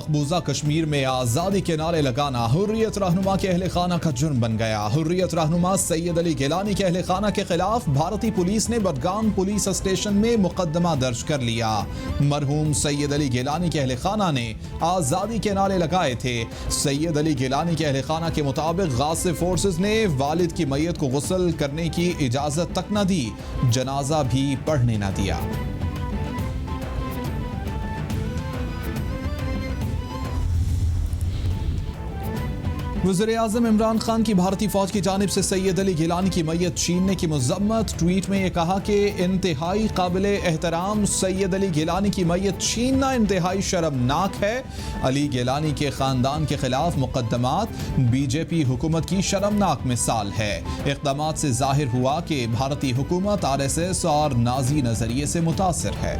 मकबूजा कश्मीर में आज़ादी के नारे लगाना हुर्रियत रहनुमा के अहले खाना का जुर्म बन गया। हुर्रियत रहनुमा सैयद अली गिलानी के अहले खाना के खिलाफ भारतीय पुलिस ने बडगाम पुलिस स्टेशन में मुकदमा दर्ज कर लिया। मरहूम सैयद अली गिलानी के अहले खाना ने आज़ादी के नारे लगाए थे। सैयद अली गिलानी के अहले खाना के मुताबिक गासिब फोर्सेस ने वालिद की मैयत को गुस्ल करने की इजाज़त तक न दी, जनाजा भी पढ़ने न दिया। वज़ीर-ए-आज़म इमरान खान की भारतीय फौज की जानिब से सैयद अली गिलानी की मैयत छीनने की मज़म्मत। ट्वीट में ये कहा कि इंतहाई काबिले एहतराम सैयद अली गिलानी की मैयत छीनना इंतहाई शर्मनाक है। अली गिलानी के ख़ानदान के खिलाफ मुकदमात बीजेपी हुकूमत की शर्मनाक मिसाल है। इक़दामात से ज़ाहिर हुआ कि भारतीय हुकूमत RSS और नाज़ी नज़रिए से मुतासिर है।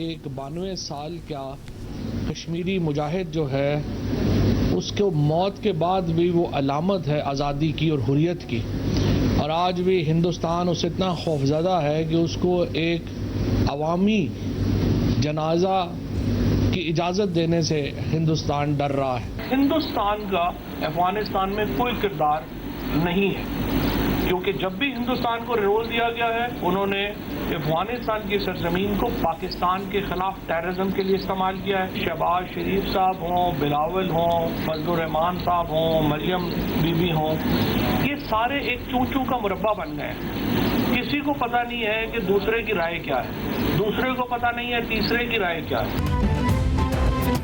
एक 92 साल का कश्मीरी मुजाहिद जो है, उसको मौत के बाद भी वो अलामत है आज़ादी की और हुर्रियत की। और आज भी हिंदुस्तान उससे इतना खौफज़दा है कि उसको एक अवामी जनाजा की इजाज़त देने से हिंदुस्तान डर रहा है। हिंदुस्तान का अफगानिस्तान में कोई किरदार नहीं है, क्योंकि जब भी हिंदुस्तान को रोल दिया गया है, उन्होंने अफगानिस्तान की सरजमीन को पाकिस्तान के खिलाफ टेररिज्म के लिए इस्तेमाल किया है। शहबाज शरीफ साहब हों, बिलावल हों, फजलुर रहमान साहब हों, मरियम बीबी हों, ये सारे एक चूचू का मुरब्बा बन गए हैं। किसी को पता नहीं है कि दूसरे की राय क्या है, दूसरे को पता नहीं है तीसरे की राय क्या है।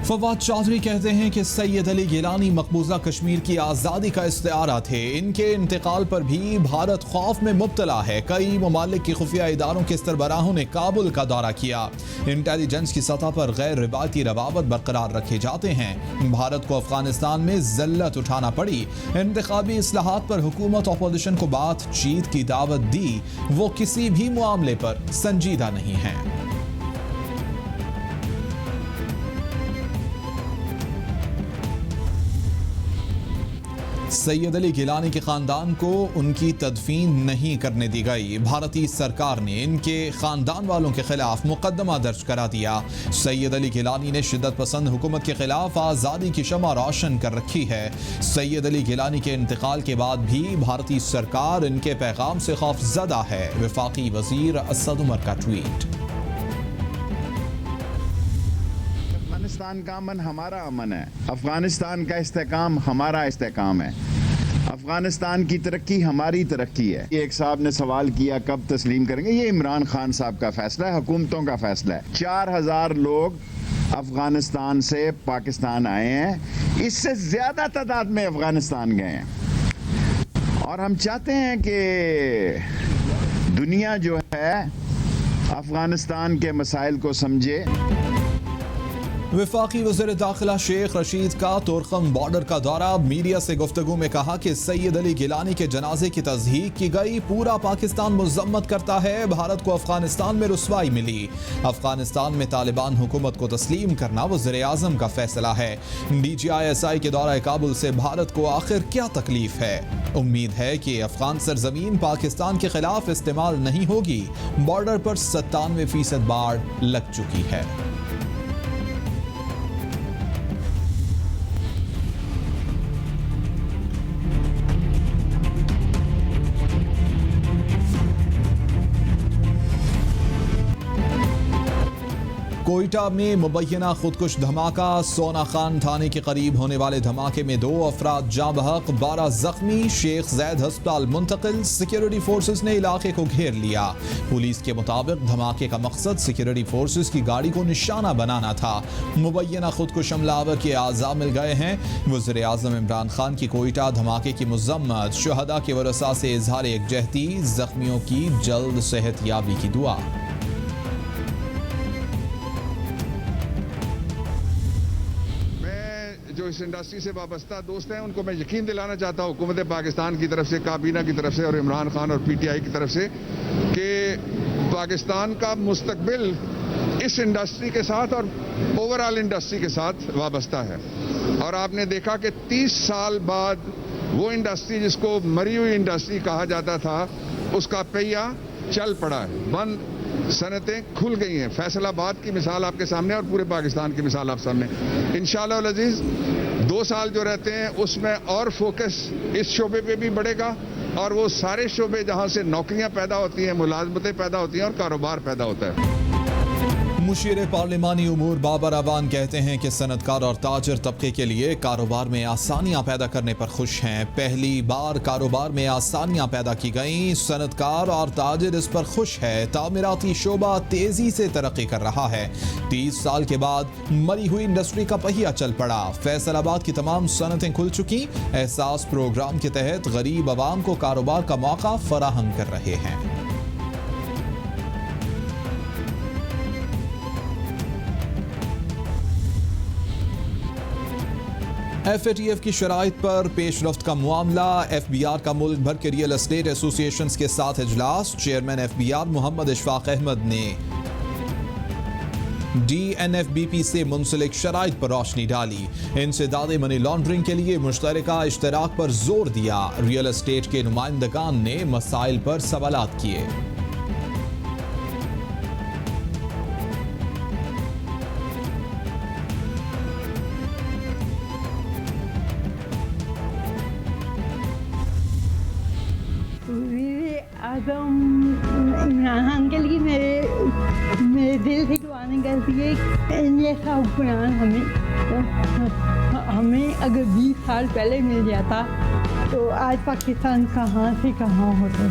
फवाद चौधरी कहते हैं कि सैयद अली गिलानी मकबूजा कश्मीर की आज़ादी का इस्तिआरा थे। इनके इंतकाल पर भी भारत खौफ में मुब्तला है। कई ममालिक की खुफिया इदारों के सरबराहों ने काबुल का दौरा किया। इंटेलिजेंस की सतह पर गैर रिवायती रवाबत बरकरार रखे जाते हैं। भारत को अफगानिस्तान में ज़िल्लत उठाना पड़ी। इंतखाबी इस्लाहात पर हुकूमत अपोजिशन को बातचीत की दावत दी, वो किसी भी मामले पर संजीदा नहीं है। सैयद अली गिलानी के खानदान को उनकी तदफीन नहीं करने दी गई। भारतीय सरकार ने इनके खानदान वालों के खिलाफ मुकदमा दर्ज करा दिया। सैयद अली गिलानी ने शिद्दत पसंद हुकूमत के खिलाफ आज़ादी की शमा रोशन कर रखी है। सैयद अली गिलानी के इंतकाल के बाद भी भारतीय सरकार इनके पैगाम से खौफज़दा है। वफाकी वजीर असद उमर का ट्वीट। अफगानिस्तान का अमन हमारा अमन है, अफगानिस्तान का इस्तेकाम हमारा इस्तेकाम है, अफगानिस्तान की तरक्की हमारी तरक्की है। एक साहब ने सवाल किया कब तस्लीम करेंगे, ये इमरान खान साहब का फैसला है, हुकूमतों का फैसला है। 4000 लोग अफगानिस्तान से पाकिस्तान आए हैं, इससे ज्यादा तादाद में अफगानिस्तान गए हैं। और हम चाहते हैं कि दुनिया जो है अफगानिस्तान के मसाइल को समझे। वफाकी वज़ीर दाखिला शेख रशीद का तुर्कम बॉर्डर का दौरा। मीडिया से गुफ्तगू में कहा कि सैयद अली गिलानी के जनाजे की तज़हीक की गई। पूरा पाकिस्तान मुज़म्मत करता है, भारत को अफगानिस्तान में रुसवाई मिली। अफगानिस्तान में तालिबान हुकूमत को तस्लीम करना वज़ीर-ए-आज़म का फैसला है। DGI-SI के दौरा काबुल से भारत को आखिर क्या तकलीफ है? उम्मीद है कि अफगान सरजमीन पाकिस्तान के खिलाफ इस्तेमाल नहीं होगी। बॉर्डर पर 97% बाढ़ लग चुकी है। कोयटा में मुबैना खुदकुश धमाका। सोना खान थाने के करीब होने वाले धमाके में 2 अफराद जाँ बहक, 12 जख्मी। शेख जैद अस्पताल मुंतकिल। सिक्योरिटी फोर्सेस ने इलाके को घेर लिया। पुलिस के मुताबिक धमाके का मकसद सिक्योरिटी फोर्सेस की गाड़ी को निशाना बनाना था। मुबैना खुदकुश हमलावर के आज़ा मिल गए हैं। वज़ीर-ए-आज़म इमरान खान की कोयटा धमाके की मज़म्मत। शुहदा के वरसा से इज़हार यकजहती, जख्मियों की जल्द सेहतयाबी की दुआ। जो इस इंडस्ट्री से वाबस्ता दोस्त हैं, उनको मैं यकीन दिलाना चाहता हूँ हुकूमत पाकिस्तान की तरफ से, काबीना की तरफ से और इमरान खान और PTI की तरफ से कि पाकिस्तान का मुस्तकबिल इस इंडस्ट्री के साथ और ओवरऑल इंडस्ट्री के साथ वाबस्ता है। और आपने देखा कि 30 साल बाद वो इंडस्ट्री जिसको मरी हुई इंडस्ट्री कहा जाता था, उसका पहिया चल पड़ा है, बंद सनतें खुल गई हैं। फैसलाबाद की मिसाल आपके सामने और पूरे पाकिस्तान की मिसाल आप सामने। इंशाअल्लाह अल अजीज 2 साल जो रहते हैं उसमें और फोकस इस शोबे पे भी बढ़ेगा और वो सारे शोबे जहां से नौकरियां पैदा होती हैं, मुलाजमतें पैदा होती हैं और कारोबार पैदा होता है। मुशीर पार्लिमानी उमूर बाबर अवान कहते हैं कि सनतकार और ताजर तबके के लिए कारोबार में आसानियां पैदा करने पर खुश हैं। पहली बार कारोबार में आसानियां पैदा की गईं, सनतकार और ताजर इस पर खुश है। तामीराती शोबा तेजी से तरक्की कर रहा है। 30 साल के बाद मरी हुई इंडस्ट्री का पहिया चल पड़ा। फैसलाबाद की तमाम सनतें खुल चुकी। एहसास प्रोग्राम के तहत गरीब आवाम को कारोबार का मौका फराहम कर रहे हैं। FATF की शराइत पर पेशरफ्त का मामला। FBR का मुल्क भर के रियल एस्टेट एसोसिएशन के साथ इजलास। चेयरमैन FBR मोहम्मद इशफाक अहमद ने DNFBP से मुंसलिक शराइत पर रोशनी डाली। इंसदाद मनी लॉन्ड्रिंग के लिए मुश्तरका इश्तराक पर जोर दिया। रियल एस्टेट के नुमाइंदगान ने मसाइल पर सवालात किए। आज़म इमरान खान के लिए मेरे दिल से दुआएं करती है कि ऐसा हुक्मरान हमें अगर 20 साल पहले मिल जाता तो आज पाकिस्तान कहाँ से कहाँ होता।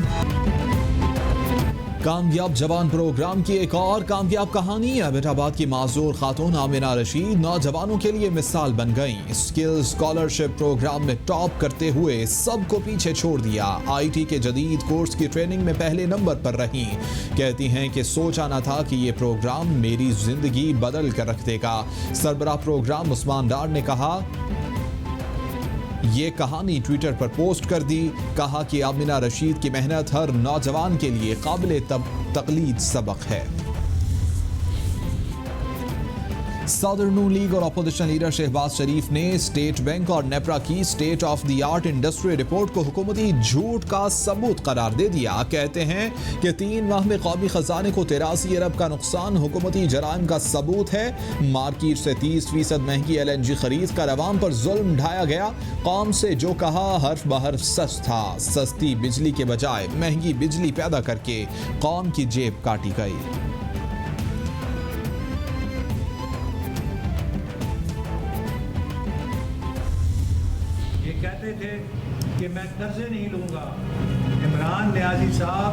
कामयाब जवान प्रोग्राम की एक और कामयाब कहानी। एबटाबाद की माजूर खातून आमिना रशीद नौजवानों के लिए मिसाल बन गईं। स्किल स्कॉलरशिप प्रोग्राम में टॉप करते हुए सबको पीछे छोड़ दिया। IT के जदीद कोर्स की ट्रेनिंग में पहले नंबर पर रहीं। कहती हैं कि सोचा न था कि ये प्रोग्राम मेरी जिंदगी बदल कर रख देगा। सरबराह प्रोग्राम उस्मान डार ने कहा, ये कहानी ट्विटर पर पोस्ट कर दी। कहा कि आमिना रशीद की मेहनत हर नौजवान के लिए काबिल तकलीद सबक है। सदर नून लीग और अपोजिशन लीडर शहबाज शरीफ ने स्टेट बैंक और नेपरा की state of the art industry report को हुकूमती झूठ का सबूत करार दे दिया। कहते हैं कि 3 माह में कौमी खजाने को 83 अरब का नुकसान हुकूमती जराइम का सबूत है। मार्केट से 30% महंगी LNG खरीद कर अवाम पर जुल्म ढाया गया। कौम से जो कहा हर्फ बहर्फ सच था। सस्ती बिजली के बजाय महंगी बिजली पैदा करके कौम की जेब काटी गई। कहते थे कि मैं कर्जे नहीं लूंगा। इमरान नियाजी साहब,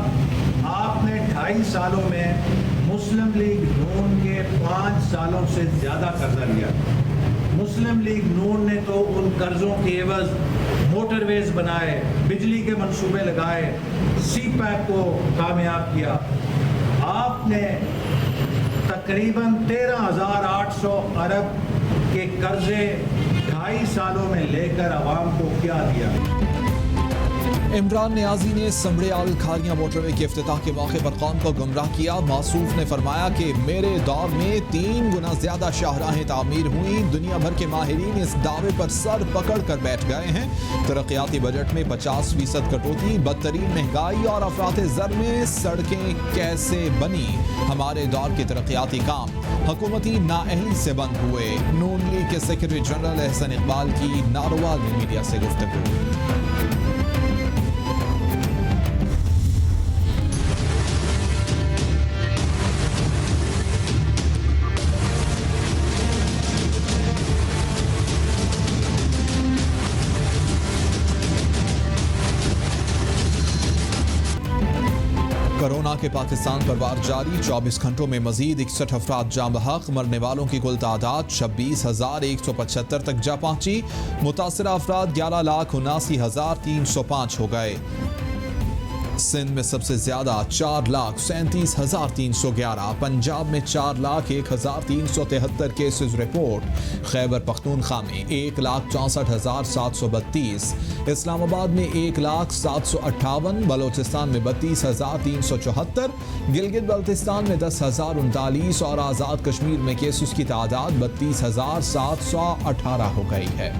आपने 2.5 सालों में मुस्लिम लीग नून के 5 सालों से ज़्यादा कर्जा लिया। मुस्लिम लीग नून ने तो उन कर्जों के एवज मोटरवेज बनाए, बिजली के मंसूबे लगाए, CPEC को कामयाब किया। आपने तकरीबन 13,800 अरब के कर्जे 2.5 सालों में लेकर आवाम को क्या दिया। इमरान नियाजी ने समड़ियाल खारियां मोटरवे के इफ्तिताह के मौके पर कौम को गुमराह किया। मासूफ ने फरमाया कि मेरे दौर में 3 गुना ज्यादा शाहराहें तामीर हुई। दुनिया भर के माहिरीन इस दावे पर सर पकड़ कर बैठ गए हैं। तरक्याती बजट में 50% कटौती, बदतरीन महंगाई और अफरात ज़र में सड़कें कैसे बनी। हमारे दौर के तरक्याती काम हुकूमती नाअहली से बंद हुए। नून लीग के सेक्रेटरी जनरल एहसन इकबाल की नारोवाल में मीडिया से गुफ्तगू। कोरोना के पाकिस्तान पर वार जारी। 24 घंटों में मजीद 61 अफराद जाँ बहक। मरने वालों की कुल तादाद 26,175 तक जा पहुंची। मुतासरा अफराद 11,79,305 हो गए। सिंध में सबसे ज्यादा 4,37,311, पंजाब में 4,01,373 केसेस रिपोर्ट। खैबर पख्तूनख्वा में 1,64,732, इस्लामाबाद में 1,07,58, बलोचिस्तान में 32,374, गिलगित बल्तिस्तान में 10,039 और आज़ाद कश्मीर में केसेस की तादाद 32,718 हो गई है।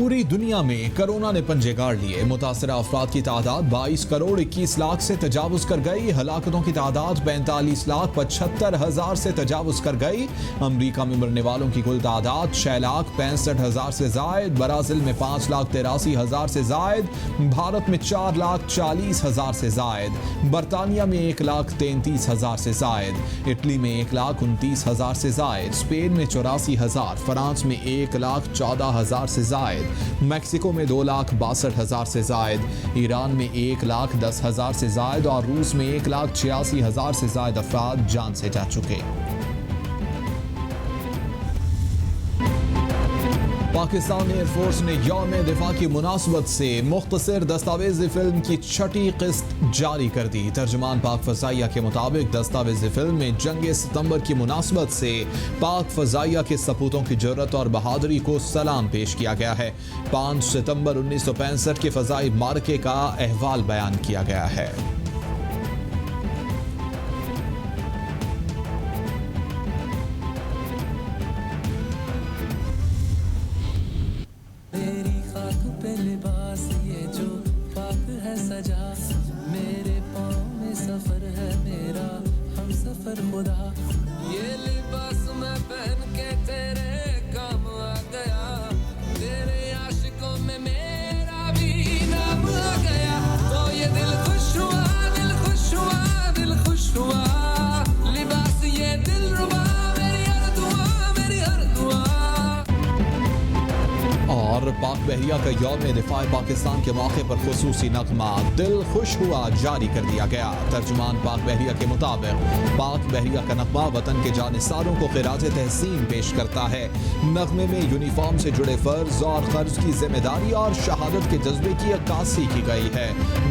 पूरी दुनिया में कोरोना ने पंजे गाड़ लिए। मुतासरा अफराद की तादाद 22 करोड़ 21 लाख से तजावुज कर गई। हलाकतों की तादाद 45,75,000 से तजावुज कर गई। अमरीका में मरने वालों की कुल तादाद 6,65,000 से जायद। ब्राजील में 5,83,000 से जायद। भारत में 4,40,000 से जायद। बरतानिया में 1,33,000 से जायद। इटली में 1,29,000 से जायद। स्पेन में 84,000। फ्रांस में 1,14,000 से जायद। मैक्सिको में 2,62,000 से जायद। ईरान में 1,10,000 से जायद और रूस में 1,86,000 से जायद अफराद जान से जा चुके। पाकिस्तान एयरफोर्स ने यौम दिफा की मुनासबत से मुख्तसर दस्तावेजी फिल्म की छठी किस्त जारी कर दी। तर्जुमान पाक फजाइया के मुताबिक दस्तावेजी फिल्म में जंग सितंबर की मुनासबत से पाक फजाइया के सपूतों की जुर्रत और बहादुरी को सलाम पेश किया गया है। 5 सितंबर 1965 के फजाई मार्के का अहवाल बयान किया गया है। मेरे पाँव में सफर है मेरा हम सफर खुदा, ये लिबास मैं पहन के तेरे काम आ गया, तेरे आशिकों में मेरा भी नाम आ गया, तो ये दिल खुश हुआ, दिल खुश हुआ, दिल खुश हुआ, लिबास ये दिल रुबा, मेरी हर दुआ, मेरी हर दुआ। और पाक बहरिया का यौम दिफा पाकिस्तान के मौके पर खुसूसी नगमा दिल खुश हुआ जारी कर दिया गया। तर्जुमान पाक बहरिया के मुताबिक पाक बहरिया का नगमा वतन के जानिसारों को खिराज तहसीन पेश करता है। नगमे में यूनिफॉर्म से जुड़े फर्ज और कर्ज की जिम्मेदारी और शहादत के जज्बे की अक्कासी की गई है।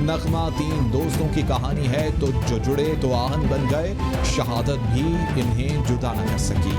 नगमा 3 दोस्तों की कहानी है, तो जो जुड़े तो आहन बन गए, शहादत भी इन्हें जुदा न कर सकी।